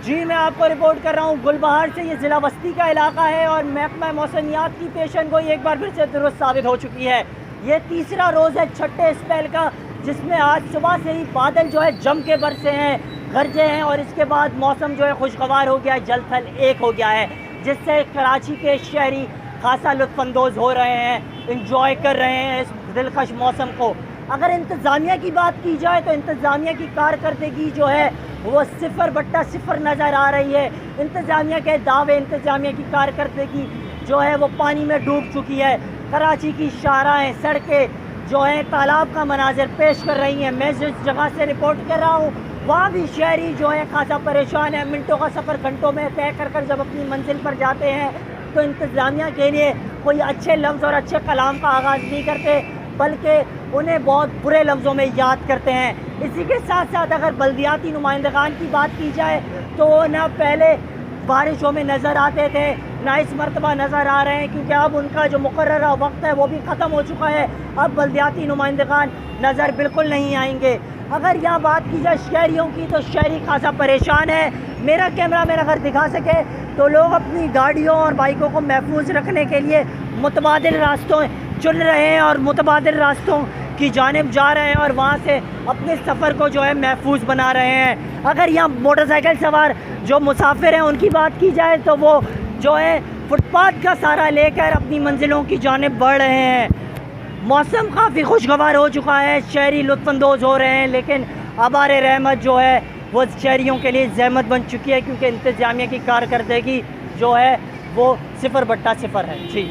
جی میں آپ کو رپورٹ کر رہا ہوں گلبہار سے۔ یہ ضلع وسطی کا علاقہ ہے اور محکمہ موسمیات کی پیشن گوئی ایک بار پھر سے درست ثابت ہو چکی ہے۔ یہ تیسرا روز ہے چھٹے اسپیل کا، جس میں آج صبح سے ہی بادل جو ہے جم کے برسے ہیں، گرجے ہیں، اور اس کے بعد موسم جو ہے خوشگوار ہو گیا ہے، جل تھل ایک ہو گیا ہے، جس سے کراچی کے شہری خاصا لطف اندوز ہو رہے ہیں، انجوائے کر رہے ہیں اس دلکش موسم کو۔ اگر انتظامیہ کی بات کی جائے تو انتظامیہ کی کارکردگی جو ہے وہ 0/0 نظر آ رہی ہے۔ انتظامیہ کے دعوے، انتظامیہ کی کارکردگی جو ہے وہ پانی میں ڈوب چکی ہے۔ کراچی کی شاہراہیں، سڑکیں جو ہیں تالاب کا مناظر پیش کر رہی ہیں۔ میں جس جگہ سے رپورٹ کر رہا ہوں وہاں بھی شہری جو ہے خاصا پریشان ہیں۔ منٹوں کا سفر گھنٹوں میں طے کر کر جب اپنی منزل پر جاتے ہیں تو انتظامیہ کے لیے کوئی اچھے لفظ اور اچھے کلام کا آغاز نہیں کرتے، بلکہ انہیں بہت برے لفظوں میں یاد کرتے ہیں۔ اسی کے ساتھ ساتھ اگر بلدیاتی نمائندگان کی بات کی جائے تو وہ نہ پہلے بارشوں میں نظر آتے تھے، نہ اس مرتبہ نظر آ رہے ہیں، کیونکہ اب ان کا جو مقررہ وقت ہے وہ بھی ختم ہو چکا ہے۔ اب بلدیاتی نمائندگان نظر بالکل نہیں آئیں گے۔ اگر یہاں بات کی جائے شہریوں کی تو شہری خاصا پریشان ہے۔ میرا کیمرہ مین اگر دکھا سکے تو لوگ اپنی گاڑیوں اور بائکوں کو محفوظ رکھنے کے لیے متبادل راستوں چن رہے ہیں اور متبادل راستوں کی جانب جا رہے ہیں اور وہاں سے اپنے سفر کو جو ہے محفوظ بنا رہے ہیں۔ اگر یہاں موٹر سائیکل سوار جو مسافر ہیں ان کی بات کی جائے تو وہ جو ہے فٹ پاتھ کا سہارا لے کر اپنی منزلوں کی جانب بڑھ رہے ہیں۔ موسم کافی خوشگوار ہو چکا ہے، شہری لطف اندوز ہو رہے ہیں، لیکن آبار رحمت جو ہے وہ شہریوں کے لیے زحمت بن چکی ہے، کیونکہ انتظامیہ کی کارکردگی جو ہے وہ 0/0 ہے۔ جی